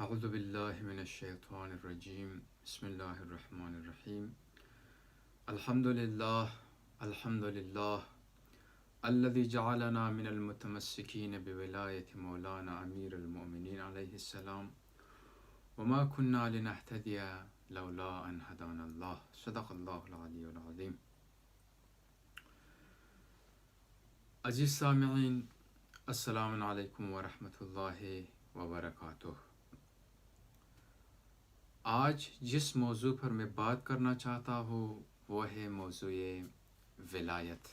اعوذ باللہ من الشیطان الرجیم بسم اللہ الرحمن الرحیم الحمد للہ الذي جعلنا من المتمسکین بولایت مولانا امیر المؤمنین علیہ السلام وما كنا لنهتدی لولا ان هدانا اللہ صدق اللہ العلی العظیم۔ عزیز سامعین، السلام علیکم ورحمۃ اللہ وبرکاتہ۔ آج جس موضوع پر میں بات کرنا چاہتا ہوں وہ ہے موضوع ولایت،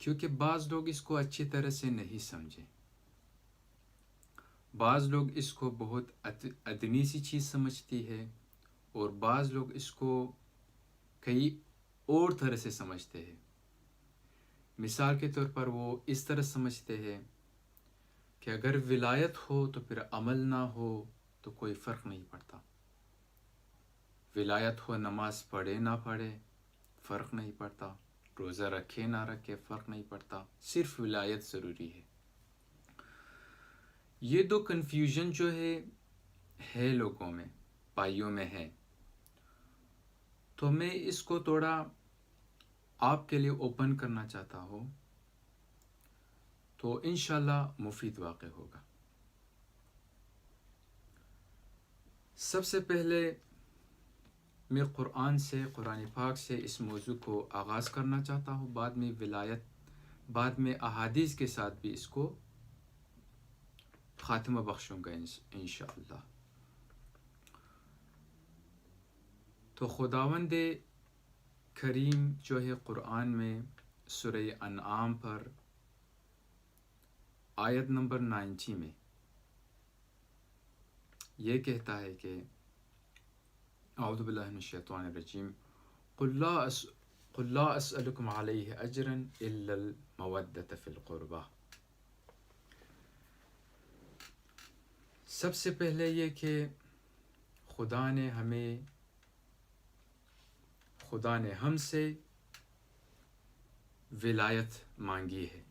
کیونکہ بعض لوگ اس کو اچھی طرح سے نہیں سمجھے، بعض لوگ اس کو بہت ادنی سی چیز سمجھتی ہے اور بعض لوگ اس کو کئی اور طرح سے سمجھتے ہیں۔ مثال کے طور پر وہ اس طرح سمجھتے ہیں کہ اگر ولایت ہو تو پھر عمل نہ ہو تو کوئی فرق نہیں پڑتا، ولایت ہو نماز پڑھے نہ پڑھے فرق نہیں پڑتا، روزہ رکھے نہ رکھے فرق نہیں پڑتا، صرف ولایت ضروری ہے۔ یہ دو کنفیوژن جو ہے لوگوں میں، بھائیوں میں ہے، تو میں اس کو تھوڑا آپ کے لیے اوپن کرنا چاہتا ہوں، تو انشاءاللہ مفید واقع ہوگا۔ سب سے پہلے میں قرآن پاک سے اس موضوع کو آغاز کرنا چاہتا ہوں، بعد میں احادیث کے ساتھ بھی اس کو خاتمہ بخشوں گا انشاءاللہ۔ تو خداوند کریم جو ہے قرآن میں سورہ انعام پر آیت نمبر 90 میں یہ کہتا ہے کہ اعوذ باللہ من الشیطان الرجیم قل لا اسألکم علیہ اجرا الا المودۃ فی القربہ۔ سب سے پہلے یہ کہ خدا نے ہم سے ولایت مانگی ہے۔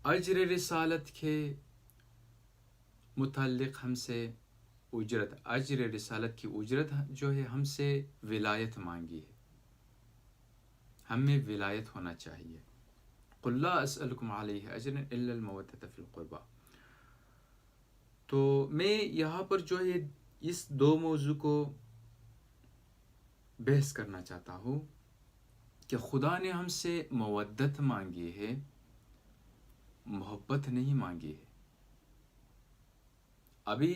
اجر رسالت کے متعلق ہم سے اجر رسالت کی اجرت جو ہے ہم سے ولایت مانگی ہے، ہمیں ولایت ہونا چاہیے۔ قل لا اسألکم علیہ اجرا الا المودۃ فی القربہ۔ تو میں یہاں پر جو ہے اس دو موضوع کو بحث کرنا چاہتا ہوں کہ خدا نے ہم سے مودت مانگی ہے، محبت نہیں مانگی ہے۔ ابھی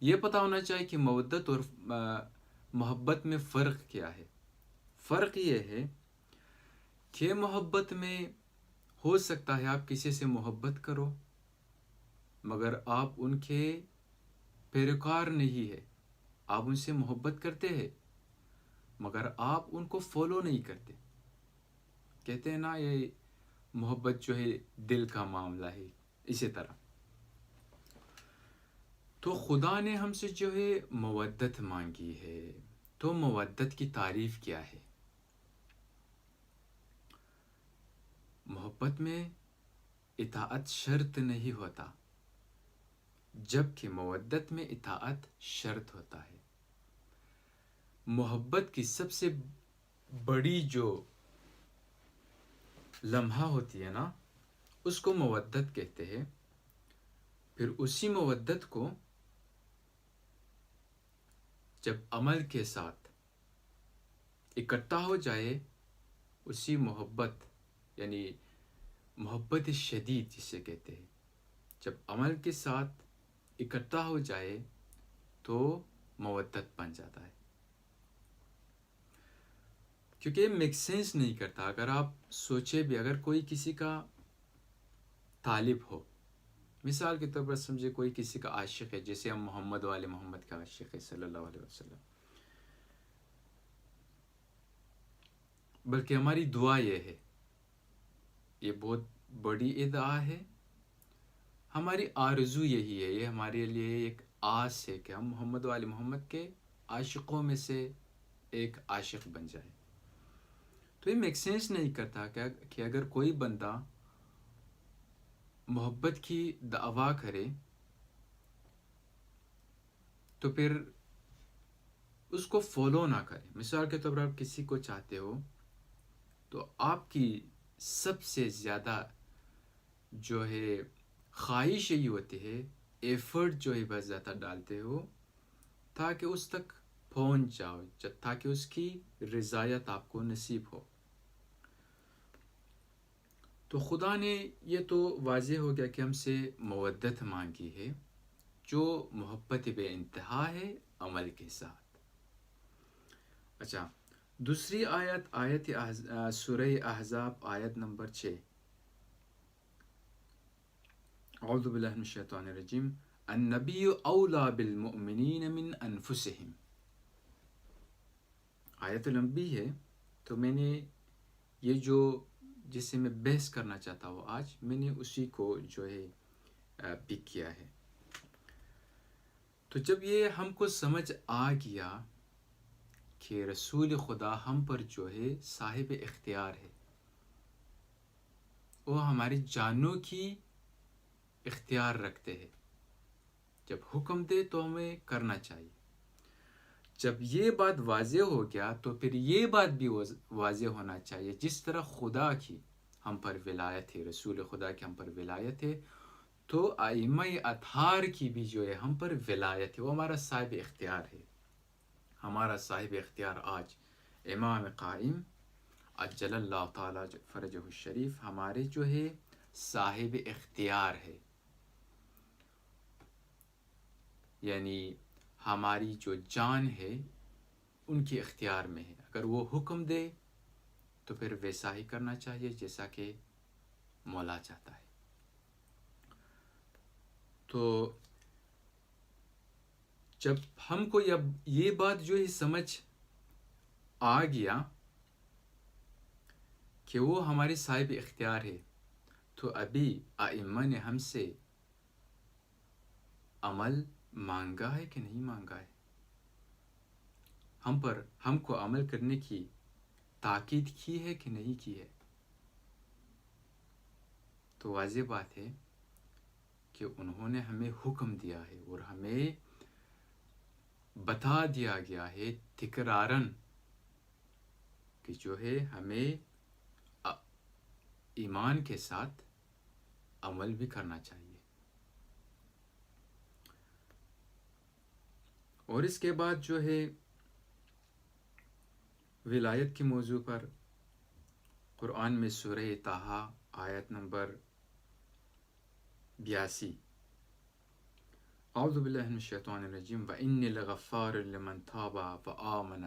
یہ پتہ ہونا چاہیے کہ مودت اور محبت میں فرق کیا ہے۔ فرق یہ ہے کہ محبت میں ہو سکتا ہے آپ کسی سے محبت کرو مگر آپ ان کے پیروکار نہیں ہے، آپ ان سے محبت کرتے ہیں مگر آپ ان کو فالو نہیں کرتے۔ کہتے ہیں نا یہ محبت جو ہے دل کا معاملہ ہے، اسی طرح تو خدا نے ہم سے جو ہے مودت مانگی ہے۔ تو مودت کی تعریف کیا ہے؟ محبت میں اطاعت شرط نہیں ہوتا، جبکہ مودت میں اطاعت شرط ہوتا ہے۔ محبت کی سب سے بڑی جو لمحہ ہوتی ہے نا، اس کو مودت کہتے ہیں۔ پھر اسی مودت کو جب عمل کے ساتھ اکٹھا ہو جائے، اسی محبت یعنی محبت شدید جسے کہتے ہیں، جب عمل کے ساتھ اکٹھا ہو جائے تو مودت بن جاتا ہے۔ کیونکہ یہ میک سینس نہیں کرتا۔ اگر آپ سوچے بھی، اگر کوئی کسی کا طالب ہو، مثال کے طور پر سمجھے کوئی کسی کا عاشق ہے، جیسے ہم محمد والے محمد کا عاشق ہے صلی اللہ علیہ وسلم، بلکہ ہماری دعا یہ ہے، یہ بہت بڑی ادعا ہے، ہماری آرزو یہی ہے، یہ ہمارے لیے ایک آس ہے کہ ہم محمد والے محمد کے عاشقوں میں سے ایک عاشق بن جائے۔ تو تو یہ میک سینس نہیں کرتا کہ اگر کوئی بندہ محبت کی دعویٰ کرے تو پھر اس کو فالو نہ کرے. مثال کے طور پر آپ کسی کو چاہتے ہو تو آپ کی سب سے زیادہ جو ہے خواہش یہی ہوتی ہے، ایفرٹ جو ہے بہت زیادہ ڈالتے ہو تاکہ اس تک پہنچ جاؤ، تاکہ اس کی رضایت آپ کو نصیب ہو. تو خدا نے یہ تو واضح ہو گیا کہ ہم سے مودت مانگی ہے جو محبت بے انتہا ہے عمل کے ساتھ. اچھا، دوسری آیت سورہ احزاب آیت نمبر 6. اعوذ باللہ من الشیطان الرجیم. النبی اولا بالمؤمنین من انفسہم. آیت لمبی ہے تو میں نے یہ جو جس سے میں بحث کرنا چاہتا ہوں آج، میں نے اسی کو جو ہے پک کیا ہے. تو جب یہ ہم کو سمجھ آ گیا کہ رسول خدا ہم پر جو ہے صاحب اختیار ہے، وہ ہماری جانوں کی اختیار رکھتے ہیں، جب حکم دے تو ہمیں کرنا چاہیے. جب یہ بات واضح ہو گیا تو پھر یہ بات بھی واضح ہونا چاہیے، جس طرح خدا کی ہم پر ولایت ہے، رسول خدا کی ہم پر ولایت ہے، تو ائمہ اطہار کی بھی جو ہے ہم پر ولایت ہے، وہ ہمارا صاحب اختیار ہے. ہمارا صاحب اختیار آج امام قائم عجل اللہ تعالی فرجہ الشریف ہمارے جو ہے صاحب اختیار ہے. یعنی ہماری جو جان ہے ان کی اختیار میں ہے. اگر وہ حکم دے تو پھر ویسا ہی کرنا چاہیے جیسا کہ مولا چاہتا ہے. تو جب ہم کو یہ بات جو ہے سمجھ آ گیا کہ وہ ہمارے صاحب اختیار ہے، تو ابھی ائمہ نے ہم سے عمل مانگا ہے کہ نہیں مانگا ہے؟ ہم کو عمل کرنے کی تاکید کی ہے کہ نہیں کی ہے؟ تو واضح بات ہے کہ انہوں نے ہمیں حکم دیا ہے اور ہمیں بتا دیا گیا ہے تکراراً کہ جو ہے ہمیں ایمان کے ساتھ عمل بھی کرنا چاہیے. اور اس کے بعد جو ہے ولایت کے موضوع پر قرآن میں سورہ طٰہٰ آیت نمبر 82. اعوذ باللہ من الشیطان الرجیم. وَإِنِّي لَغَفَّارٌ لِمَنْ تَابَ وَآمَنَ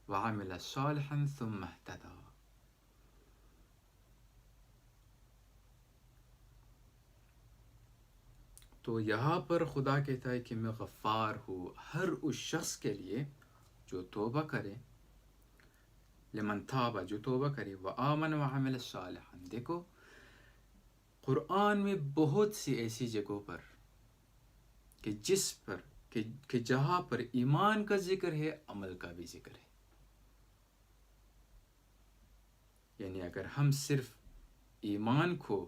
وَعَمِلَ صَالِحًا ثُمَّ اهْتَدَىٰ. تو یہاں پر خدا کہتا ہے کہ میں غفار ہوں ہر اس شخص کے لیے جو توبہ کرے، لمن تاب جو توبہ کرے، وآمن وعمل صالحا. دیکھو قرآن میں بہت سی ایسی جگہوں پر کہ جہاں پر ایمان کا ذکر ہے، عمل کا بھی ذکر ہے. یعنی اگر ہم صرف ایمان کو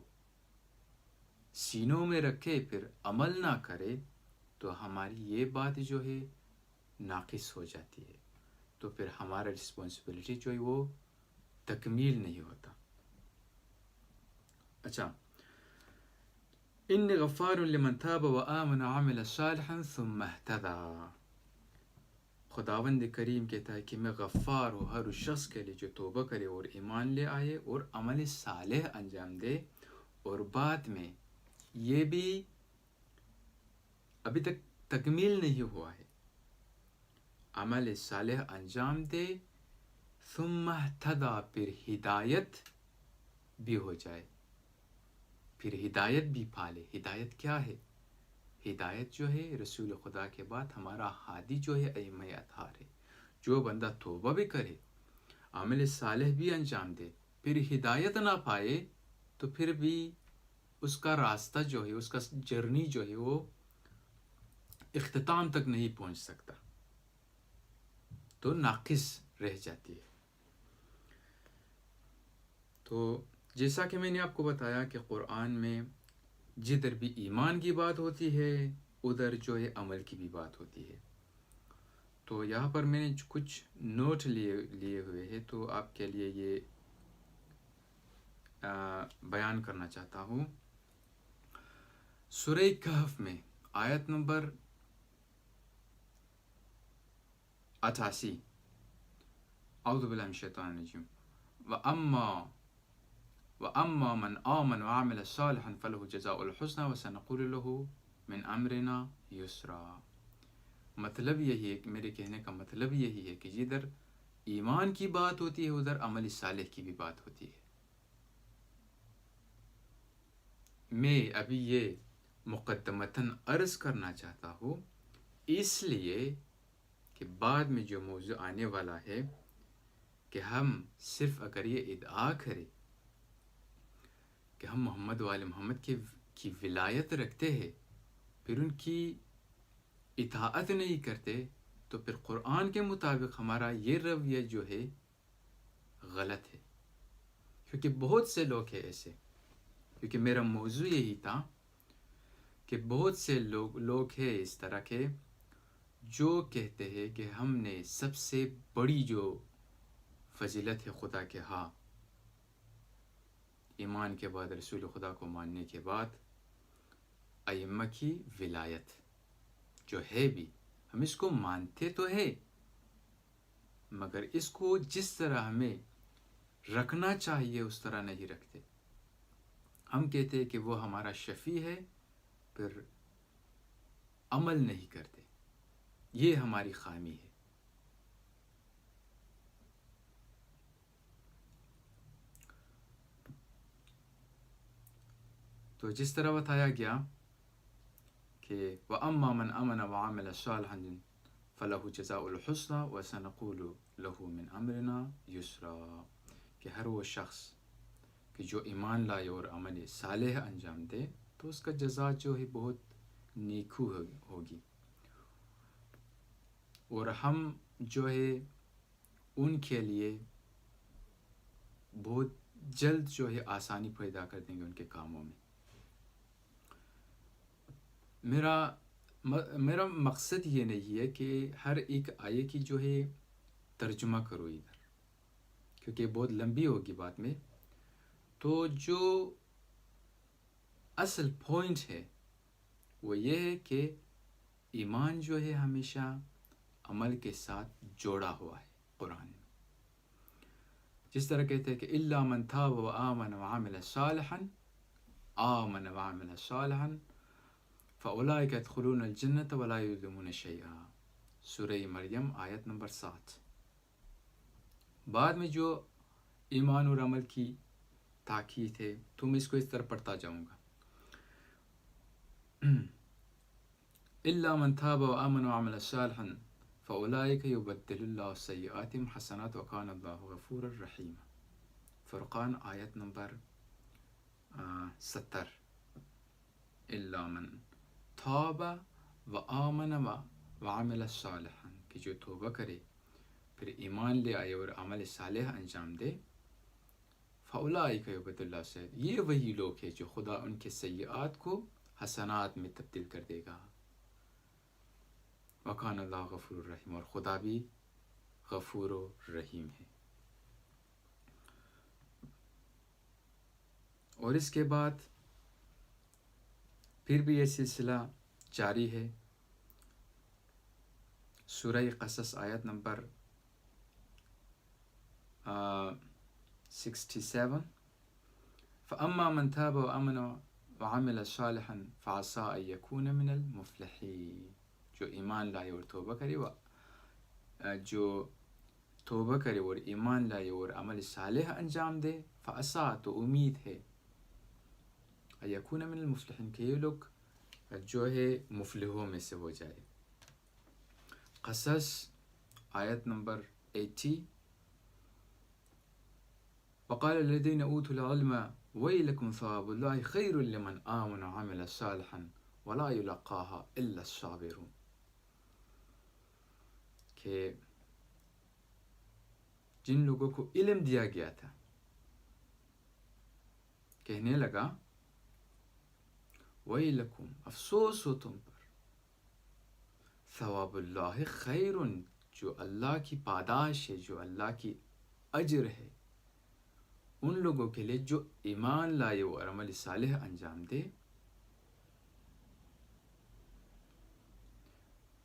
سینوں میں رکھے پھر عمل نہ کرے تو ہماری یہ بات جو ہے ناقص ہو جاتی ہے، تو پھر ہمارا رسپانسبلٹی جو ہے وہ تکمیل نہیں ہوتا. اچھا، انی غفار لمن تاب وآمن وعمل صالحا ثم اهتدى. خداوند کریم کہتا ہے کہ میں غفار ہوں ہر اس شخص کے لیے جو توبہ کرے اور ایمان لے آئے اور عمل صالح انجام دے. اور بعد میں یہ بھی ابھی تک تکمیل نہیں ہوا ہے، عمل صالح انجام دے ثم اهتدى، پھر ہدایت بھی ہو جائے، پھر ہدایت بھی پالے. ہدایت کیا ہے؟ ہدایت جو ہے رسول خدا کے بعد ہمارا ہادی جو ہے ائمہ اطہار ہے. جو بندہ توبہ بھی کرے، عمل صالح بھی انجام دے، پھر ہدایت نہ پائے تو پھر بھی اس کا راستہ جو ہے، اس کا جرنی جو ہے وہ اختتام تک نہیں پہنچ سکتا، تو ناقص رہ جاتی ہے. تو جیسا کہ میں نے آپ کو بتایا کہ قرآن میں جدھر بھی ایمان کی بات ہوتی ہے ادھر جو ہے عمل کی بھی بات ہوتی ہے. تو یہاں پر میں نے کچھ نوٹ لیے ہوئے ہیں تو آپ کے لیے یہ بیان کرنا چاہتا ہوں. سورہ کہف میں آیت نمبر 88 اعوذ باللہ من الشیطان الرجیم وَأَمَّا مَنْ آمَنَ وَعَمِلَ صَالِحًا فَلَهُ جَزَاءُ الْحُسْنَى وَسَنَقُولُ لَهُ مِنْ أَمْرِنَا يُسْرًا. مطلب یہی ہے کہ میرے کہنے کا مطلب یہی ہے کہ جدھر ایمان کی بات ہوتی ہے ادھر عمل صالح کی بھی بات ہوتی ہے. میں ابھی یہ مقدمتاً عرض کرنا چاہتا ہوں اس لیے کہ بعد میں جو موضوع آنے والا ہے کہ ہم صرف اگر یہ ادعا کریں کہ ہم محمد وآل محمد کی ولایت رکھتے ہیں پھر ان کی اطاعت نہیں کرتے تو پھر قرآن کے مطابق ہمارا یہ رویہ جو ہے غلط ہے. کیونکہ بہت سے لوگ ہیں ایسے، کیونکہ میرا موضوع یہی تھا کہ بہت سے لوگ ہیں اس طرح کے جو کہتے ہیں کہ ہم نے سب سے بڑی جو فضیلت ہے خدا کے ہاں ایمان کے بعد رسول خدا کو ماننے کے بعد ائمہ کی ولایت جو ہے بھی ہم اس کو مانتے تو ہے مگر اس کو جس طرح ہمیں رکھنا چاہیے اس طرح نہیں رکھتے. ہم کہتے ہیں کہ وہ ہمارا شفیع ہے پھر عمل نہیں کرتے. یہ ہماری خامی ہے. تو جس طرح بتایا گیا کہ وَأَمَّا مَنْ آمَنَ وَعَمِلَ صَالِحًا فَلَهُ جَزَاءُ الْحُسْنَى وَسَنَقُولُ لَهُ مِنْ أَمْرِنَا يُسْرًا. کہ ہر وہ شخص کہ جو ایمان لائے اور عمل صالح انجام دے تو اس کا جزا جو ہے بہت نیکو ہوگی، اور ہم جو ہے ان کے لیے بہت جلد جو ہے آسانی پیدا کر دیں گے ان کے کاموں میں. میرا مقصد یہ نہیں ہے کہ ہر ایک آیے کی جو ہے ترجمہ کرو ادھر، کیونکہ بہت لمبی ہوگی بات میں. تو جو اصل پوائنٹ ہے وہ یہ ہے کہ ایمان جو ہے ہمیشہ عمل کے ساتھ جوڑا ہوا ہے قرآن میں. جس طرح کہتے ہیں کہ إِلَّا مَنْ تَابَ وَآمَنَ وَعَمِلَ صَالِحًا آمَنَ وَعَمِلَ صَالِحًا فَأُولَٰئِكَ يَدْخُلُونَ الْجَنَّةَ وَلَا يُظْلَمُونَ شَيْئًا. سورہ مریم آیت نمبر 7. بعد میں جو ایمان اور عمل کی تاکید ہے تو میں اس کو اس طرح پڑھتا جاؤں گا. إِلَّا مَنْ تَابَ وَآمَنَ وَعَمِلَ صَالِحًا فَأُولَٰئِكَ يُبَدِّلُ اللَّهُ سَيِّئَاتِهِمْ حَسَنَاتٍ وَكَانَ اللَّهُ غَفُورًا رَحِيمًا. فرقان آیت نمبر 70. إِلَّا مَنْ تَابَ وَآمَنَ وَعَمِلَ صَالِحًا کہ جو توبہ کرے پھر ایمان لے آئے اور عمل صالح انجام دے. فَأُولَٰئِكَ يُبَدِّلُ اللَّهُ سَيِّئَاتِهِمْ یہ وہی لوگ ہیں جو خدا ان کے سیئات کو حسنات میں تبدیل کر دے گا. وَكَانَ اللَّهُ غَفُورًا رَحِيمًا اور خدا بھی غفور و رحیم ہے. اور اس کے بعد پھر بھی یہ سلسلہ جاری ہے. سورہ قصص آیت نمبر 67. فَأَمَّا مَنْ تَابَ وَآمَنَ وَعَمِلَ صَالِحًا فَعَسَىٰ أَن يَكُونَ مِنَ الْمُفْلِحِينَ. جو ایمان لائے اور توبہ کرے اور ایمان لائے اور عمل صالح انجام دے فَعَسَىٰ تو امید ہے أَن يَكُونَ مِنَ الْمُفْلِحِينَ کہ یہ لوگ جو ہے مفلحوں میں سے ہو جائے. قصص آیت نمبر 80. وَقَالَ الَّذِينَ أُوتُوا الْعِلْمَ وَيْلَكُمْ ثَوَابُ اللَّهِ خَيْرٌ لِمَنْ آمَنَ وَعَمِلَ صَالِحًا وَلَا يُلَقَّاهَا إِلَّا الصَّابِرُونَ. کہ جن لوگوں کو علم دیا گیا تھا کہنے لگا ویلکم، افسوس ہو تم پر، ثواب اللہ خیر، جو اللہ کی پاداش ہے، جو اللہ کی اجر ہے ان لوگوں کے لیے جو ایمان لائے اور عمل صالح انجام دے،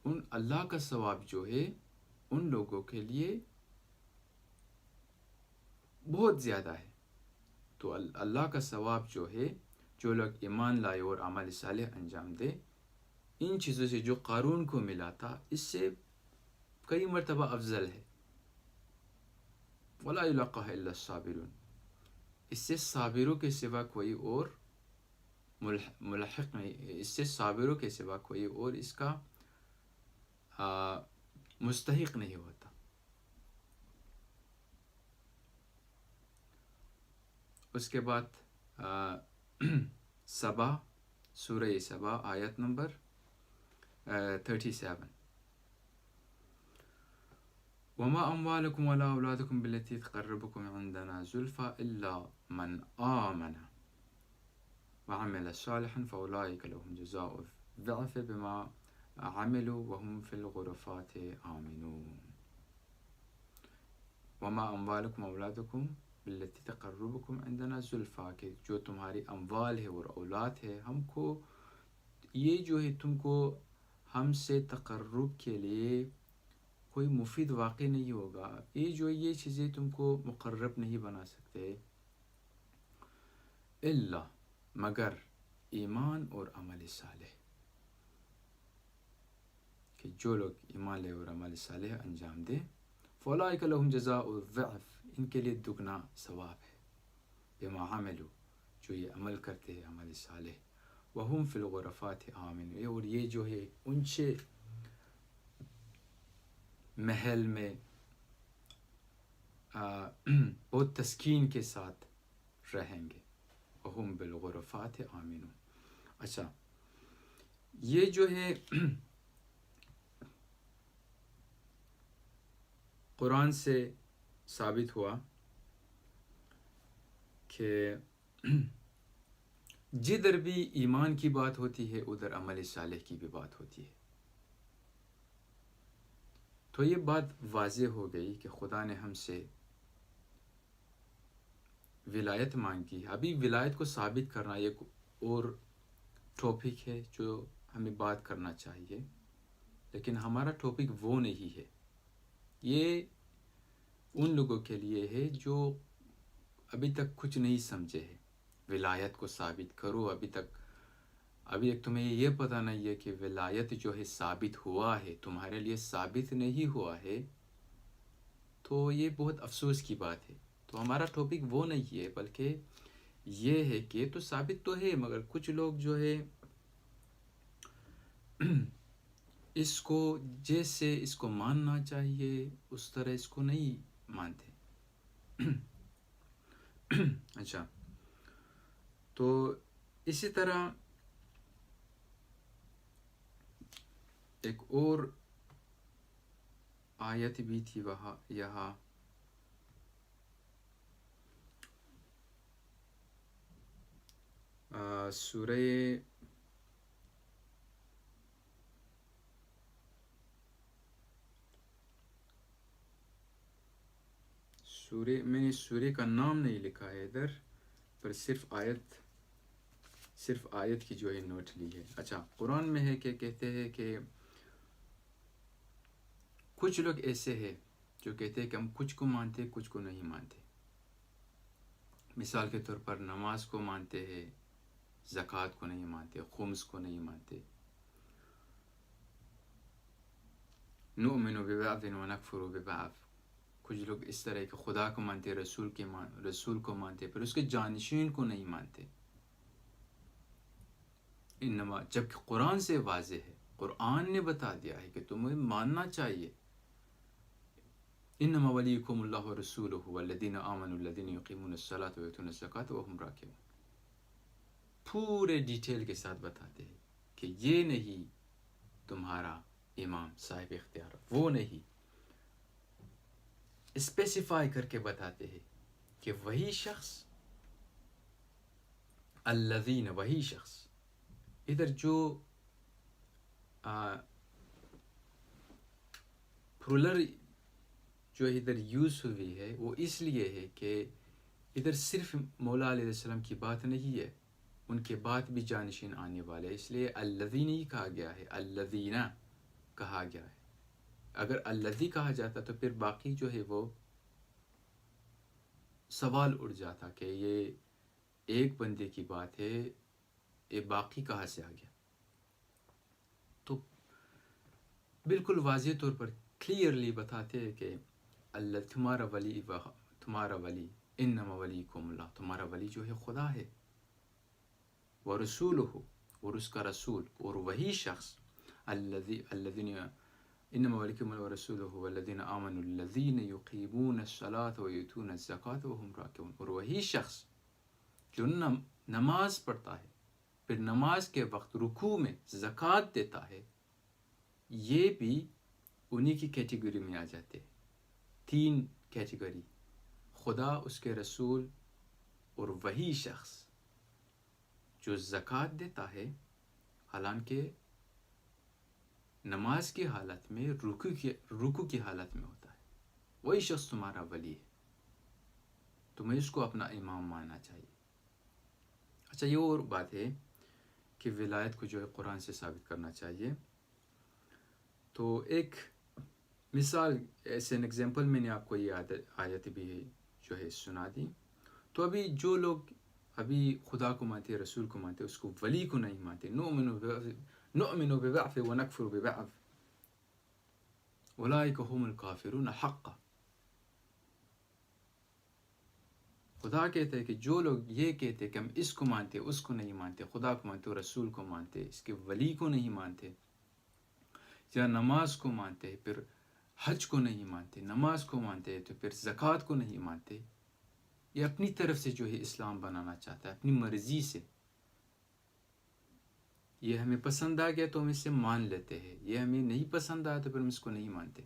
ان اللہ کا ثواب جو ہے ان لوگوں کے لیے بہت زیادہ ہے۔ تو اللہ کا ثواب جو ہے، جو لوگ ایمان لائے اور عمل صالح انجام دے، ان چیزوں سے جو قارون کو ملا تھا اس سے کئی مرتبہ افضل ہے۔ ولا یلقاها الا الصابرون، اس سے صابروں کے سوا کوئی اور ملحق نہیں، اس سے صابروں کے سوا کوئی اور اس کا مستحق نہیں ہوتا۔ اس کے بعد سبا، سورہ سبا آیت نمبر 37، وما اموالکم ولا اولادکم بالتي تقربکم عندنا زلفى الا من آمن وعمل صالحا فاولئک لهم جزاء الضعف بما عملوا وهم في الغرفات آمنون۔ وما اموالکم اولادکم بالتي تقربکم عندنا زلفى، کہ جو تمہاری اموال ہے اور اولاد ہے ہم کو، یہ جو ہے تم کو ہم سے تقرب کے لیے کوئی مفید واقع نہیں ہوگا، یہ چیزیں تم کو مقرب نہیں بنا سکتے، الا مگر ایمان اور عمل صالح، کہ جو لوگ ایمان لے اور عمل صالح انجام دے، فاولئک لهم جزاء الضعف، ان کے لیے دگنا ثواب ہے، بما عملوا، جو یہ عمل کرتے ہیں عمل صالح، وهم فی الغرفات آمنون، اور یہ جو ہے اونچے محل میں بہت تسکین کے ساتھ رہیں گے، وهم بالغرفات آمنون۔ اچھا، یہ جو ہے قرآن سے ثابت ہوا کہ جدھر بھی ایمان کی بات ہوتی ہے ادھر عمل صالح کی بھی بات ہوتی ہے۔ تو یہ بات واضح ہو گئی کہ خدا نے ہم سے ولایت مانگی۔ ابھی ولایت کو ثابت کرنا ایک اور ٹاپک ہے جو ہمیں بات کرنا چاہیے، لیکن ہمارا ٹاپک وہ نہیں ہے، یہ ان لوگوں کے لیے ہے جو ابھی تک کچھ نہیں سمجھے ہے۔ ولایت کو ثابت کرو، ابھی تک تمہیں یہ پتہ نہیں ہے کہ ولایت جو ہے ثابت ہوا ہے، تمہارے لیے ثابت نہیں ہوا ہے، تو یہ بہت افسوس کی بات ہے۔ تو ہمارا ٹاپک وہ نہیں ہے، بلکہ یہ ہے کہ تو ثابت تو ہے مگر کچھ لوگ جو ہے اس کو جیسے اس کو ماننا چاہیے اس طرح اس کو نہیں مانتے۔ اچھا، تو اسی طرح ایک اور آیت بھی تھی وہاں، یہاں سورہ میں نے سورہ کا نام نہیں لکھا ہے ادھر، پر صرف آیت کی جو ہے نوٹ لی ہے۔ اچھا، قرآن میں ہے کہ کہتے ہیں کہ کچھ لوگ ایسے ہیں جو کہتے ہیں کہ ہم کچھ کو مانتے کچھ کو نہیں مانتے۔ مثال کے طور پر نماز کو مانتے ہیں، زکوٰۃ کو نہیں مانتے، خمس کو نہیں مانتے، نؤمن ببعض ونکفر ببعض۔ کچھ لوگ اس طرح کہ خدا کو مانتے، رسول کو مانتے، پھر اس کے جانشین کو نہیں مانتے۔ انما جبکہ قرآن سے واضح ہے، قرآن نے بتا دیا ہے کہ تمہیں ماننا چاہیے۔ انما ولیکم اللہ ورسولہ والذین آمنوا الذین یقیمون الصلاۃ ویؤتون الزکاۃ وهم راکعون۔ پورے ڈیٹیل کے ساتھ بتاتے ہیں کہ یہ نہیں تمہارا امام صاحب اختیار، وہ نہیں، اسپیسیفائی کر کے بتاتے ہیں کہ وہی شخص الذین وہی شخص. ادھر جو پرولر جو ادھر یوز ہوئی ہے وہ اس لیے ہے کہ ادھر صرف مولا علیہ السلام کی بات نہیں ہے، ان کے بعد بھی جانشین آنے والے، اس لیے الذین ہی کہا گیا ہے، الذین کہا گیا ہے. اگر الذی کہا جاتا تو پھر باقی جو ہے وہ سوال اٹھ جاتا کہ یہ ایک بندے کی بات ہے، یہ باقی کہاں سے آ گیا. تو بالکل واضح طور پر کلیئرلی بتاتے ہیں کہ اللہ تمہارا ولی انما ولیکم اللہ، تمہارا ولی جو ہے خدا ہے، ورسولہ اور اس کا رسول، اور وہی شخص الذین انما ولیکم اللہ ورسولہ والذین آمنوا الذین یقیمون الصلاۃ ویؤتون الزکاۃ وہم راکعون، اور وہی شخص جو نماز پڑھتا ہے پھر نماز کے وقت رکوع میں زکوٰۃ دیتا ہے، یہ بھی انہی کی کیٹیگری میں آ جاتے ہیں. 3 کیٹیگری، خدا، اس کے رسول اور وہی شخص جو زکوٰۃ دیتا ہے حالانکہ نماز کی حالت میں رکوع کی حالت میں ہوتا ہے. وہی شخص تمہارا ولی ہے، تمہیں اس کو اپنا امام ماننا چاہیے. اچھا، یہ اور بات ہے کہ ولایت کو جو ہے قرآن سے ثابت کرنا چاہیے. تو ایک مثال ایسے این ایگزامپل میں نے آپ کو یہ آیت بھی جو ہے سنا دی. تو ابھی جو لوگ ابھی خدا کو مانتے، رسول کو مانتے، اس کو ولی کو نہیں مانتے، نؤمن ببعض ونکفر ببعض اولئک هم الکافرون حقا. خدا کہتے ہیں کہ جو لوگ یہ کہتے ہیں کہ ہم اس کو مانتے، اس کو نہیں مانتے، خدا کو مانتے، رسول کو مانتے، اس کے ولی کو نہیں مانتے، یا نماز کو مانتے پھر حج کو نہیں مانتے، نماز کو مانتے تو پھر زکوٰۃ کو نہیں مانتے، یہ اپنی طرف سے جو ہے اسلام بنانا چاہتا ہے، اپنی مرضی سے. یہ ہمیں پسند آ گیا تو ہم اس سے مان لیتے ہیں، یہ ہمیں نہیں پسند آیا تو پھر ہم اس کو نہیں مانتے.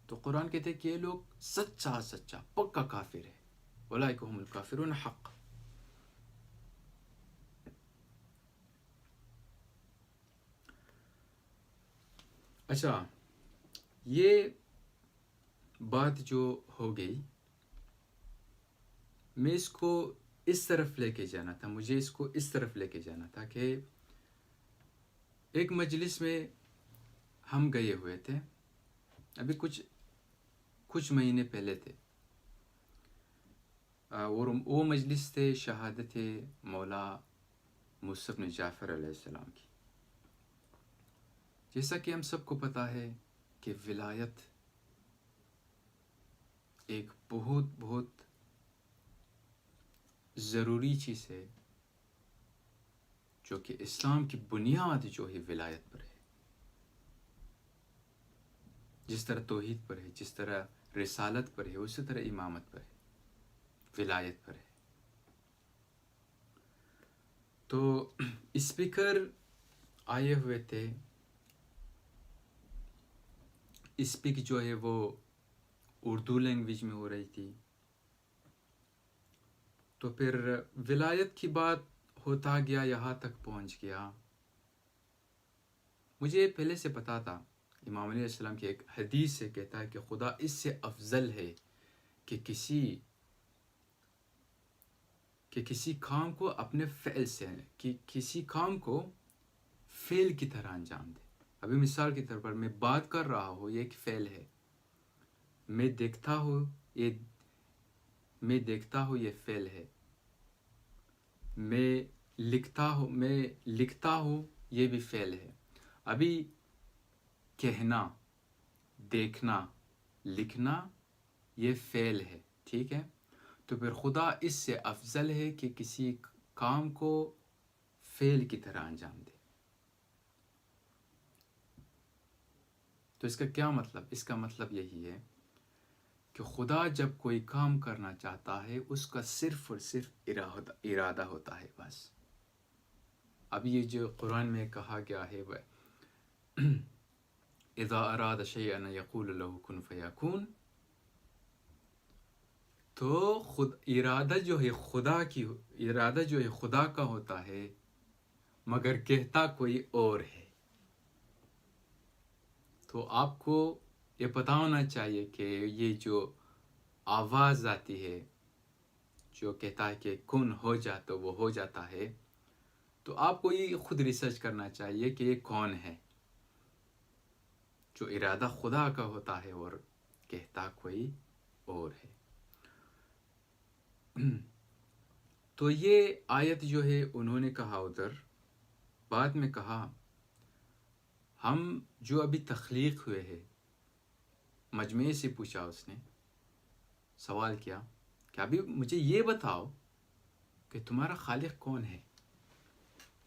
تو قرآن کہتے ہیں کہ یہ لوگ سچا پکا کافر ہے، اولئک هم الکافرون حق. اچھا، یہ بات جو ہو گئی، میں اس کو اس طرف لے کے جانا تھا، مجھے اس کو اس طرف لے کے جانا تھا کہ ایک مجلس میں ہم گئے ہوئے تھے، ابھی کچھ مہینے پہلے تھے، اور وہ مجلس تھے شہادت مولا موسیٰ بن جعفر علیہ السلام کی. جیسا کہ ہم سب کو پتہ ہے کہ ولایت ایک بہت ضروری چیز ہے، جو کہ اسلام کی بنیاد جو ہے ولایت پر ہے. جس طرح توحید پر ہے، جس طرح رسالت پر ہے، اسی طرح امامت پر ہے، ولایت پر ہے. تو اسپیکر آئے ہوئے تھے، اسپیک جو ہے وہ اردو لینگویج میں ہو رہی تھی. تو پھر ولایت کی بات ہوتا گیا، یہاں تک پہنچ گیا. مجھے پہلے سے پتا تھا، امام علیہ السلام کی ایک حدیث سے کہتا ہے کہ خدا اس سے افضل ہے کہ کسی کام کو اپنے فعل سے، کہ کسی کام کو فعل کی طرح انجام دے. ابھی مثال کے طور پر میں بات کر رہا ہوں، یہ ایک فعل ہے. میں دیکھتا ہوں یہ فعل ہے. میں لکھتا ہوں یہ بھی فعل ہے. ابھی کہنا، دیکھنا، لکھنا یہ فعل ہے، ٹھیک ہے. تو پھر خدا اس سے افضل ہے کہ کسی کام کو فعل کی طرح انجام دے. تو اس کا کیا مطلب؟ اس کا مطلب یہی ہے کہ خدا جب کوئی کام کرنا چاہتا ہے، اس کا صرف اور صرف ارادہ ہوتا ہے بس. اب یہ جو قرآن میں کہا گیا ہے وہ اذا اراد شیئا یقول له کن فیکون، تو ارادہ جو ہے خدا کا ہوتا ہے، مگر کہتا کوئی اور ہے۔ تو آپ کو یہ پتا ہونا چاہیے کہ یہ جو آواز آتی ہے جو کہتا ہے کہ کن ہو جا تو وہ ہو جاتا ہے، تو آپ کو یہ خود ریسرچ کرنا چاہیے کہ یہ کون ہے جو ارادہ خدا کا ہوتا ہے اور کہتا کوئی اور ہے۔ تو یہ آیت جو ہے انہوں نے کہا ادھر بعد میں کہا ہم جو ابھی تخلیق ہوئے ہیں، مجمع سے پوچھا اس نے، سوال کیا کہ ابھی مجھے یہ بتاؤ کہ تمہارا خالق کون ہے۔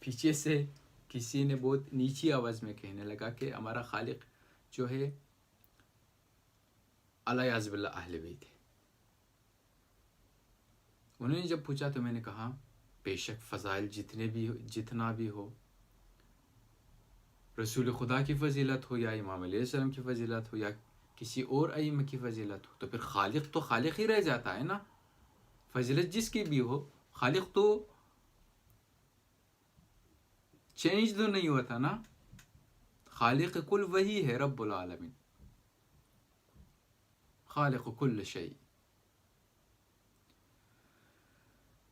پیچھے سے کسی نے بہت نیچی آواز میں کہنے لگا کہ ہمارا خالق جو ہے علیہ باللہ اہل بیت ہے۔ انہوں نے جب پوچھا تو میں نے کہا بے شک فضائل جتنا بھی ہو، رسول خدا کی فضیلت ہو یا امام علیہ السلام کی فضیلت ہو یا کسی اور ائمہ کی فضیلت ہو، تو پھر خالق تو خالق ہی رہ جاتا ہے نا۔ فضیلت جس کی بھی ہو، خالق تو چینج تو نہیں ہوتا نا۔ خالق کل وہی ہے، رب العالمین، خالق کل شیء۔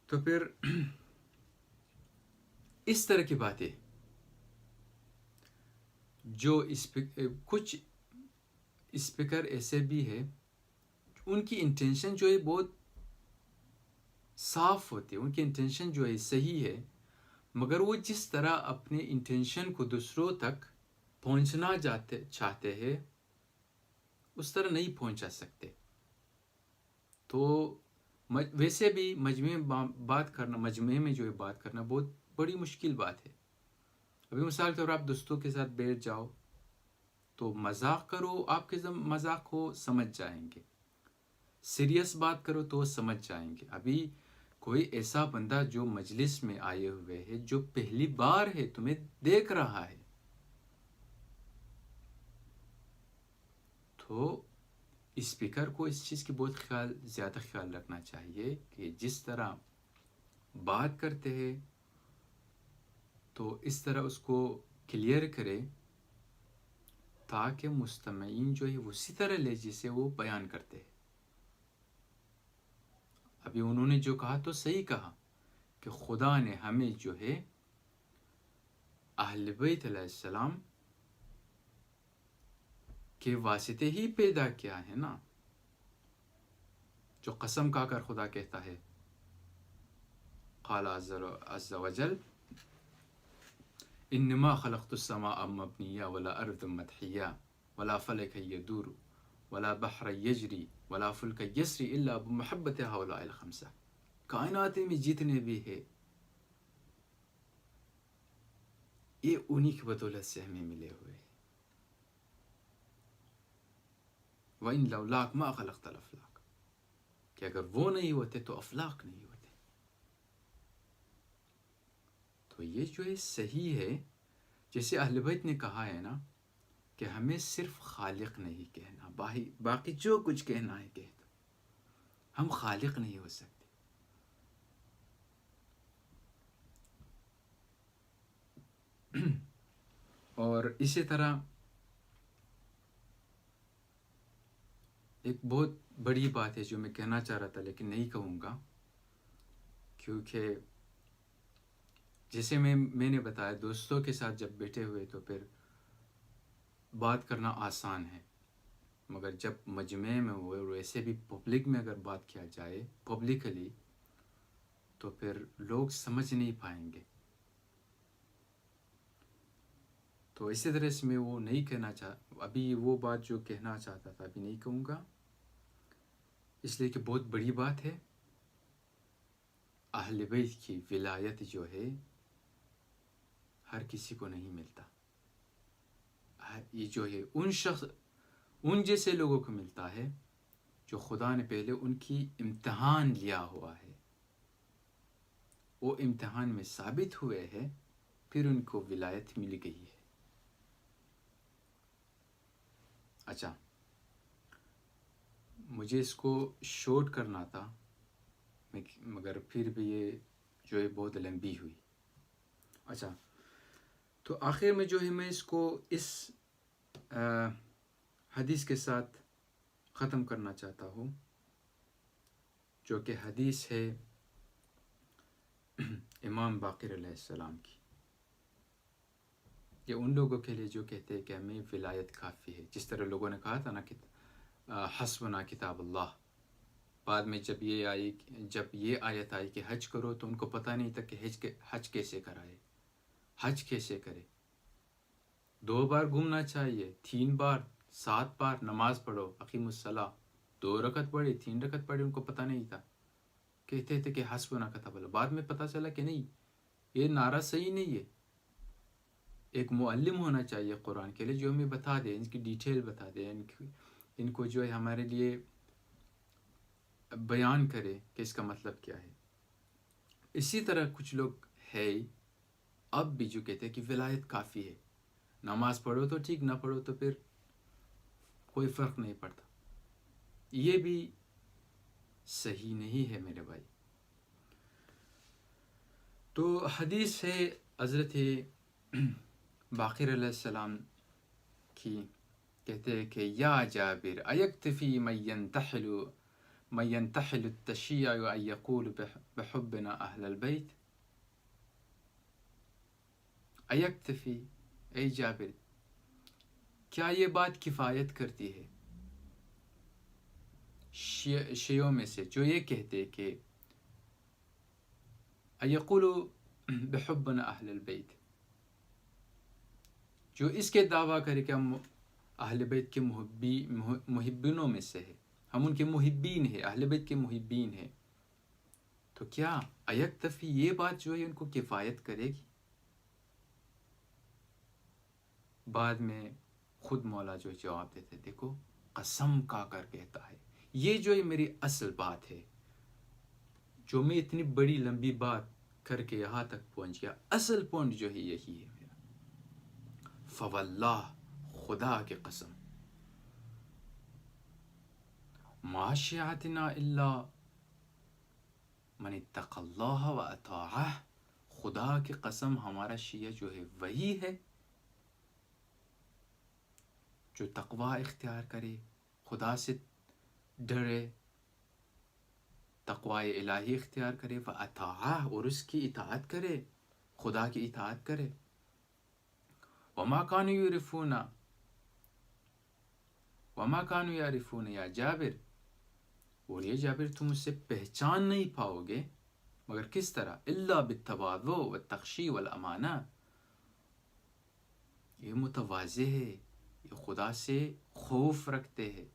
تو پھر اس طرح کی باتیں جو کچھ اسپیکر ایسے بھی ہے، ان کی انٹینشن جو ہے بہت صاف ہوتی ہے، ان کی انٹینشن جو ہے صحیح ہے، مگر وہ جس طرح اپنے انٹینشن کو دوسروں تک پہنچنا چاہتے ہیں اس طرح نہیں پہنچا سکتے۔ تو ویسے بھی مجمع میں جو ہے بات کرنا بہت بڑی مشکل بات ہے۔ ابھی مثال کے طور پر آپ دوستوں کے ساتھ بیٹھ جاؤ تو مذاق کرو، آپ کے مذاق کو سمجھ جائیں گے، سیریس بات کرو تو سمجھ جائیں گے۔ ابھی کوئی ایسا بندہ جو مجلس میں آئے ہوئے ہے، جو پہلی بار ہے، تمہیں دیکھ رہا ہے، تو اسپیکر کو اس چیز کی بہت زیادہ خیال رکھنا چاہیے کہ جس طرح بات کرتے ہیں تو اس طرح اس کو کلیئر کرے تاکہ مستمعین جو ہے اسی طرح لہجے سے وہ بیان کرتے ہیں۔ ابھی انہوں نے جو کہا تو صحیح کہا کہ خدا نے ہمیں جو ہے اہل بیت علیہ السلام کے واسطے ہی پیدا کیا ہے نا۔ جو قسم کھا کر خدا کہتا ہے، قال عز وجل انما خلقت السماء مبنیہ ولا ارض مدحیہ ولا فلک یدور ولا بحر یجری ولا فلک یسری الا بمحبت هؤلاء الخمسہ۔ کائنات میں جتنے بھی ہے یہ انہی کی بدولت سے ہمیں ملے ہوئے ہیں۔ وَإِن لَوْلَاكَ مَا خَلَقْتَ الْأَفْلَاقَ، کہ اگر وہ نہیں ہوتے تو افلاق نہیں ہوتے۔ تو یہ جو ہے صحیح ہے، جیسے اہل بیت نے کہا ہے نا کہ ہمیں صرف خالق نہیں کہنا، باقی جو کچھ کہنا ہے کہہ دو، ہم خالق نہیں ہو سکتے۔ اور اسی طرح ایک بہت بڑی بات ہے جو میں کہنا چاہ رہا تھا لیکن نہیں کہوں گا، کیونکہ جیسے میں نے بتایا دوستوں کے ساتھ جب بیٹھے ہوئے تو پھر بات کرنا آسان ہے، مگر جب مجمع میں ہوئے اور ویسے بھی پبلک میں اگر بات کیا جائے پبلکلی تو پھر لوگ سمجھ نہیں پائیں گے۔ تو اسی طرح سے میں وہ نہیں کہنا ابھی وہ بات جو کہنا چاہتا تھا ابھی نہیں کہوں گا، اس لیے کہ بہت بڑی بات ہے۔ اہل بیت کی ولایت جو ہے ہر کسی کو نہیں ملتا، یہ جو ہے ان جیسے لوگوں کو ملتا ہے جو خدا نے پہلے ان کی امتحان لیا ہوا ہے، وہ امتحان میں ثابت ہوئے ہیں، پھر ان کو ولایت مل گئی ہے۔ اچھا، مجھے اس کو شارٹ کرنا تھا مگر پھر بھی یہ جو ہے بہت لمبی ہوئی. اچھا تو آخر میں جو ہے میں اس کو اس حدیث کے ساتھ ختم کرنا چاہتا ہوں جو کہ حدیث ہے امام باقر علیہ السلام کی. یہ ان لوگوں کے لیے جو کہتے ہیں کہ ہمیں ولایت کافی ہے. جس طرح لوگوں نے کہا تھا نا کہ حسبنا کتاب اللہ. بعد میں جب یہ آیت آئی کہ حج کرو تو ان کو پتہ نہیں تھا کہ حج کیسے کرائے, حج کیسے کرے. 2 بار گھومنا چاہیے, 3 بار, 7 بار نماز پڑھو, اقیم الصلاۃ. 2 رکعت پڑھی, 3 رکعت پڑھی, ان کو پتہ نہیں تھا. کہتے تھے کہ حسبنا کتاب اللہ. بعد میں پتہ چلا کہ نہیں, یہ نعرہ صحیح نہیں ہے. ایک معلم ہونا چاہیے قرآن کے لیے جو ہمیں بتا دے, ان کی ڈیٹیل بتا دے, ان کو جو ہے ہمارے لیے بیان کرے کہ اس کا مطلب کیا ہے. اسی طرح کچھ لوگ ہے اب بھی جو کہتے ہیں کہ ولایت کافی ہے, نماز پڑھو تو ٹھیک, نہ پڑھو تو پھر کوئی فرق نہیں پڑتا. یہ بھی صحیح نہیں ہے میرے بھائی. تو حدیث ہے حضرت باقر علیہ السلام کی, کہتے ہیں کہ یا جابر ایکتفی من ينتحل التشیع ان یقول بحبنا اہل البیت. ایکتفی, اے جابر, کیا یہ بات کفایت کرتی ہے شیعوں میں سے جو یہ کہتے کہ یقول بحبنا اہل البیت, جو اس کے دعویٰ کرے کہ ہم اہل بیت کے محبینوں میں سے ہے, ہم ان کے محبین ہیں, اہل بیت کے محبین ہیں, تو کیا ایکتفی یہ بات جو ہے ان کو کفایت کرے گی؟ بعد میں خود مولا جو جواب دیتے, دیکھو قسم کھا کر کہتا ہے, یہ جو ہے میری اصل بات ہے, جو میں اتنی بڑی لمبی بات کر کے یہاں تک پہنچ گیا, اصل پوائنٹ جو ہے یہی ہے میرا. فواللہ, خدا کی قسم, ما شیعتنا الا من اتقى اللہ واطاعہ. خدا کی قسم ہمارا شیعہ جو ہے وہی ہے جو تقوی اختیار کرے, خدا سے ڈرے, تقوی الہی اختیار کرے, واطاعہ, اور اس کی اطاعت کرے, خدا کی اطاعت کرے. وما كانوا يعرفون یا جابر, اور یہ جابر تم اس سے پہچان نہیں پاؤ گے مگر کس طرح, الا بالتواضع والتخشی والامانہ. یہ متواضع ہے, یہ خدا سے خوف رکھتے ہیں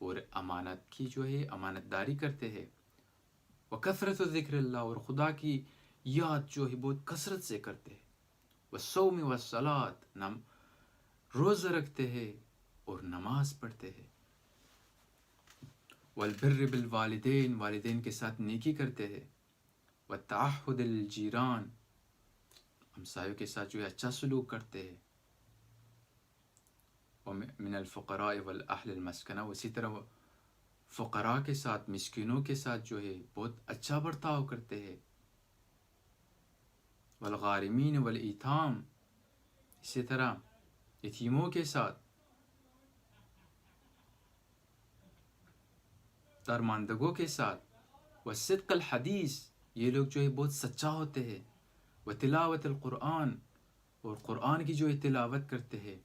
اور امانت کی جو ہے امانت داری کرتے ہیں. وکثرت ذکر اللہ, اور خدا کی یاد جو ہے بہت کثرت سے کرتے ہیں. والصوم والصلاۃ, روزہ رکھتے ہیں اور نماز پڑھتے ہیں. والبر بالوالدین, والدین کے ساتھ نیکی کرتے ہیں. والتعہد الجیران, ہمسایوں کے ساتھ جو ہے اچھا سلوک کرتے ہیں. ومن الفقراء والاہل المسکنہ, اسی طرح فقراء کے ساتھ, مسکینوں کے ساتھ جو ہے بہت اچھا برتاؤ کرتے ہیں. والغارمین والایتام, اسی طرح یتیموں کے ساتھ, درماندگوں کے ساتھ. والصدق الحدیث, یہ لوگ جو ہے بہت سچا ہوتے ہیں. وتلاوت القرآن, اور قرآن کی جو ہے تلاوت کرتے ہیں.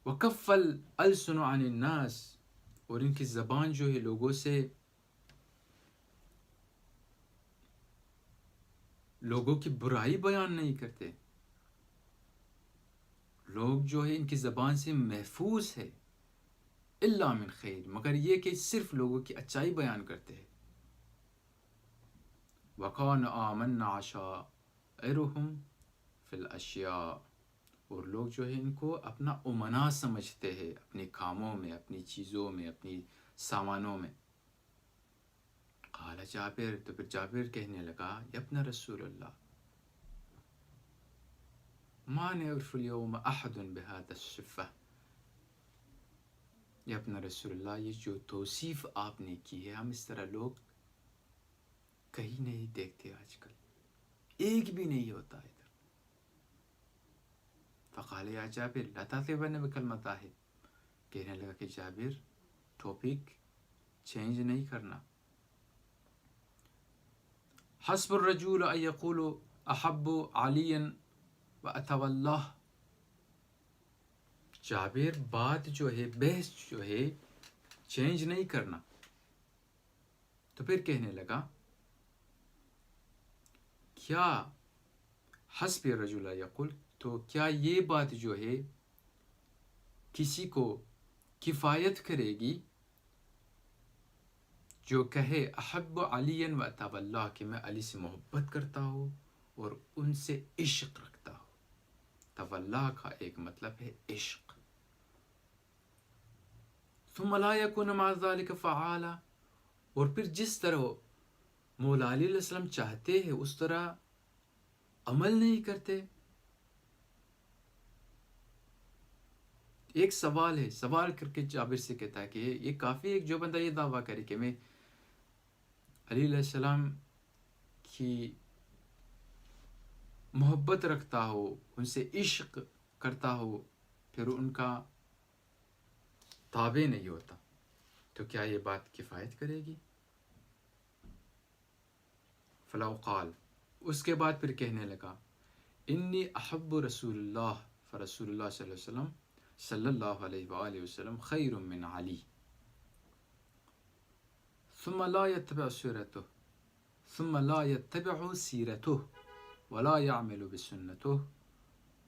وکف الالسن عن الناس, اور ان کی زبان جو ہے لوگوں سے, لوگوں کی برائی بیان نہیں کرتے. لوگ جو ہے ان کی زبان سے محفوظ ہے. الا من خیر, مگر یہ کہ صرف لوگوں کی اچائی بیان کرتے ہیں. وکان آمن عشائرہم فی الاشیاء, اور لوگ جو ہے ان کو اپنا امنا سمجھتے ہیں اپنے کاموں میں, اپنی چیزوں میں, اپنی سامانوں میں. قال جابر, تو پھر جابر کہنے لگا, یا ابن رسول اللہ, ما نعرف اليوم احد بهذا الصفة, یہ اپنا رسول اللہ، یہ جو توصیف آپ نے کی ہے، ہم اس طرح لوگ کہیں نہیں دیکھتے آج کل، ایک بھی نہیں ہوتا ادھر. فقال یا جابر لا تعتبرن بکلمۃ ہے، کہنے لگا کہ جابر ٹاپک چینج نہیں کرنا. حسب الرجل ان یقول احب علی واتولہ. جابر بات جو ہے، بحث جو ہے، چینج نہیں کرنا. تو پھر کہنے لگا کیا حسب الرجل یقول، تو کیا یہ بات جو ہے کسی کو کفایت کرے گی جو کہے احب علی و طولہ، کہ میں علی سے محبت کرتا ہوں اور ان سے عشق رکھتا ہوں. طولہ کا ایک مطلب ہے عشق. ثم لا يكون مع ذلك فعالا، اور پھر جس طرح مولا علی علیہ السلام چاہتے ہیں اس طرح عمل نہیں کرتے. ایک سوال ہے، سوال کر کے جابر سے کہتا ہے کہ یہ کافی ایک جو بندہ یہ دعویٰ کرے کہ میں علی علیہ السلام کی محبت رکھتا ہو، ان سے عشق کرتا ہو، پھر ان کا تابع نہیں ہوتا، تو کیا یہ بات کفایت کرے گی؟ فلو قال، اس کے بعد پھر کہنے لگا انی احب رسول اللہ، فرسول اللہ صلی اللہ علیہ وآلہ وسلم خیر من علی، ثم لا يتبع سیرته، ثم لا يتبع سیرته ولا يعمل بسنته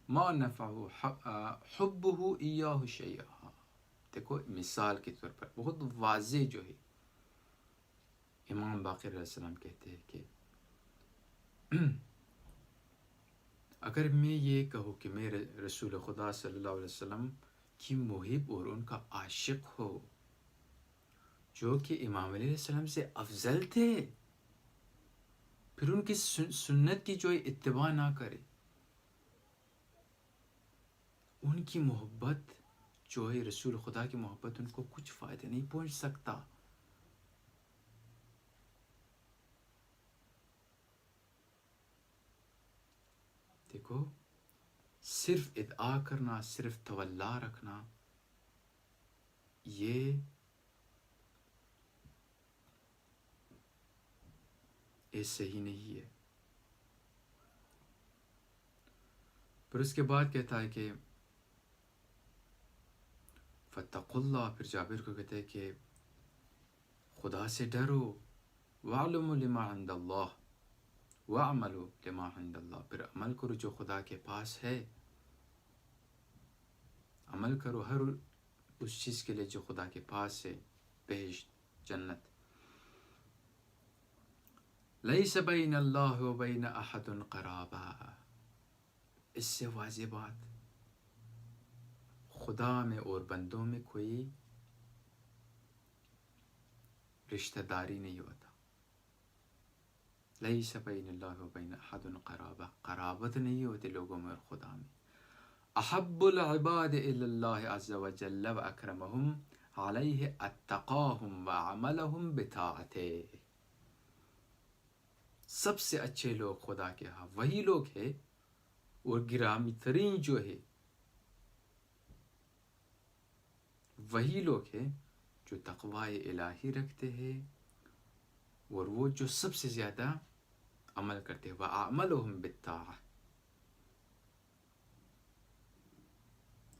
ما نفعه حبه ایاہ شیئا. دیکھو مثال کے طور پر بہت واضح جو ہے، امام باقر علیہ السلام کہتے ہیں کہ اگر میں یہ کہوں کہ میں رسول خدا صلی اللہ علیہ وسلم کی محب اور ان کا عاشق ہو، جو کہ امام علیہ السلام سے افضل تھے، پھر ان کی سنت کی جو اتباع نہ کرے، ان کی محبت جو ہے، رسول خدا کی محبت ان کو کچھ فائدہ نہیں پہنچ سکتا. دیکھو صرف ادعا کرنا، صرف تولا رکھنا، یہ صحیح نہیں ہے. پھر اس کے بعد کہتا ہے کہ فاتقوا اللہ، پھر جابر کو کہتے ہیں کہ خدا سے ڈرو، وَاعْلَمُوا لِمَا عِنْدَ اللَّهِ وَاعْمَلُوا لِمَا عِنْدَ اللَّهِ، پھر عمل کرو جو خدا کے پاس ہے، عمل کرو ہر اس چیز کے لیے جو خدا کے پاس ہے، بہشت، جنت. لَيْسَ بَيْنَ اللَّهِ وَبَيْنَ أَحَدٌ قَرَابَةٌ، اس سے واضح بات، خدا میں اور بندوں میں کوئی رشتہ داری نہیں ہوتا. لیس بین اللہ و بین احد قرابہ، قرابت نہیں ہوتی لوگوں میں اور خدا میں. احب العباد الی اللہ عز وجل و اکرمہم علیہ اتقاہم و عملہم بطاعتہ. سب سے اچھے لوگ خدا کے ہاں وہی لوگ ہیں، اور گرامی ترین جو ہے وہی لوگ ہیں جو تقوی الہی رکھتے ہیں، اور وہ جو سب سے زیادہ عمل کرتے ہیں. وَأَعْمَلُهُمْ بِالطَّاعَةِ،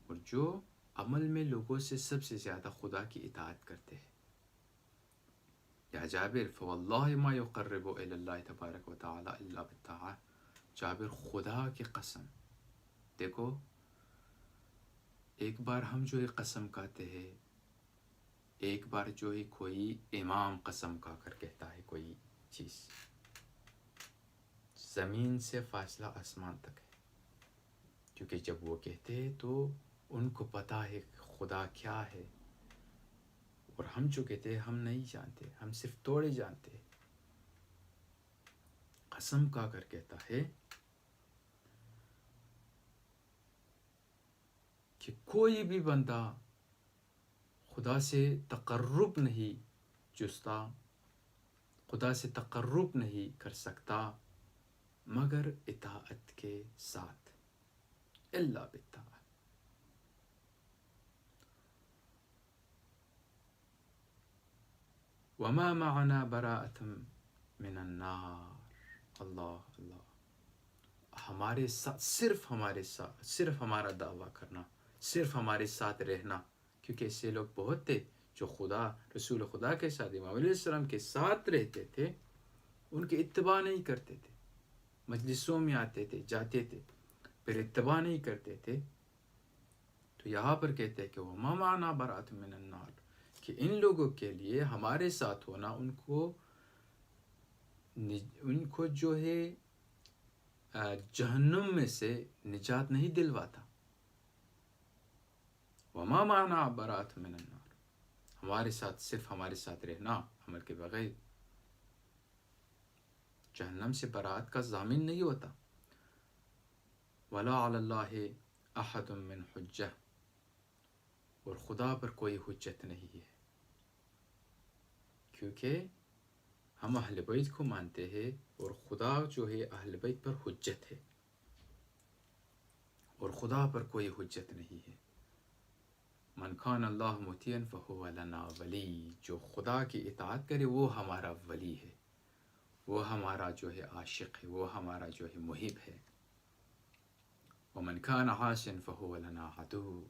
اور جو عمل میں لوگوں سے سب سے زیادہ خدا کی اطاعت کرتے ہیں. یا جابر فواللہ ما یقرب الی اللہ تبارک و تعالی الا بالطاعہ، جابر خدا کی قسم. دیکھو ایک بار ہم جو ایک قسم کہتے ہیں، ایک بار جو ہے کوئی امام قسم کا کر کہتا ہے کوئی چیز، زمین سے فاصلہ آسمان تک ہے، کیونکہ جب وہ کہتے ہیں تو ان کو پتہ ہے خدا کیا ہے، اور ہم جو کہتے ہیں ہم نہیں جانتے، ہم صرف توڑے جانتے ہیں. قسم کا کر کہتا ہے کہ کوئی بھی بندہ خدا سے تقرب نہیں جستا، خدا سے تقرب نہیں کر سکتا مگر اطاعت کے ساتھ، الا بالطاعہ۔ وما معنا براءۃ من النار، اللہ اللہ، ہمارے ساتھ، صرف ہمارے ساتھ، صرف ہمارا دعویٰ کرنا، صرف ہمارے ساتھ رہنا، کیونکہ ایسے لوگ بہت تھے جو خدا، رسول خدا کے ساتھ، امام علیہ السلام کے ساتھ رہتے تھے، ان کی اتباع نہیں کرتے تھے، مجلسوں میں آتے تھے، جاتے تھے، پھر اتباع نہیں کرتے تھے۔ تو یہاں پر کہتے ہیں کہ وما معنا براءۃ من النار، کہ ان لوگوں کے لیے ہمارے ساتھ ہونا ان کو جو ہے جہنم میں سے نجات نہیں دلواتا۔ وما معنا براءۃ من النار، ہمارے ساتھ، صرف ہمارے ساتھ رہنا عمل کے بغیر جہنم سے برات کا ضامن نہیں ہوتا۔ ولا علی اللہ احد من حجہ، اور خدا پر کوئی حجت نہیں ہے، کیونکہ ہم اہل بیت کو مانتے ہیں اور خدا جو ہے اہل بیت پر حجت ہے، اور خدا پر کوئی حجت نہیں ہے۔ من کان اللہ مطیعا فہو لنا ولی، جو خدا کی اطاعت کرے وہ ہمارا ولی ہے، وہ ہمارا جو ہے عاشق ہے، وہ ہمارا جو ہے محب ہے۔ ومن کان عاصیا فہو لنا عدو،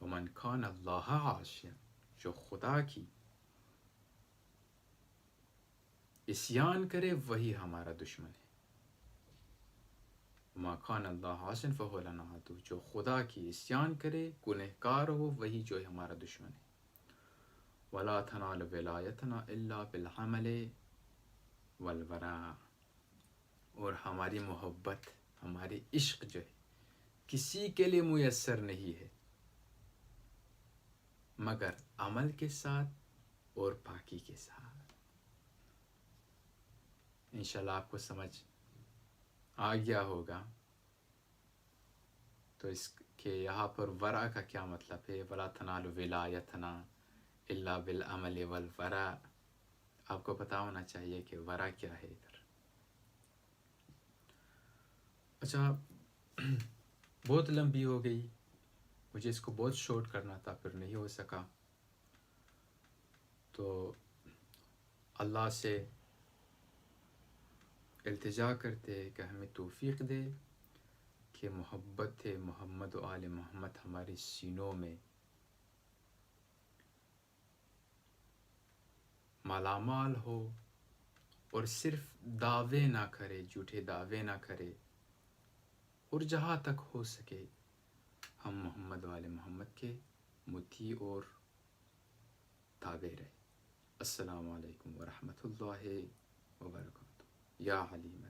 ومن کان اللہ عاصیا، جو خدا کی عصیان کرے وہی ہمارا دشمن ہے۔ وما کان اللہ عاصیا فہو لنا عدو، جو خدا کی عصیان کرے، گنہگار ہو، وہی جو ہے ہمارا دشمن ہے۔ ولا تنال ولایتنا الا بالعمل والوراء، اور ہماری محبت، ہماری عشق جو ہے کسی کے لیے میسر نہیں ہے مگر عمل کے ساتھ اور پاکی کے ساتھ۔ انشاءاللہ آپ کو سمجھ آ گیا ہوگا۔ تو اس کے یہاں پر ورع کا کیا مطلب ہے؟ ولا تنال ولایتنا الا بالعمل والورع، آپ کو پتہ ہونا چاہیے کہ ورع کیا ہے ادھر۔ اچھا، بہت لمبی ہو گئی، مجھے اس کو بہت شارٹ کرنا تھا، پھر نہیں ہو سکا، تو اللہ سے التجا کرتے کہ ہمیں توفیق دے کہ محبت محمد و آل محمد ہمارے سینوں میں مالا مال ہو، اور صرف دعوے نہ کرے، جھوٹے دعوے نہ کرے، اور جہاں تک ہو سکے ہم محمد و آل محمد کے مطیع اور تابع رہے۔ السلام علیکم ورحمۃ اللہ وبرکاتہ۔ یا حلیم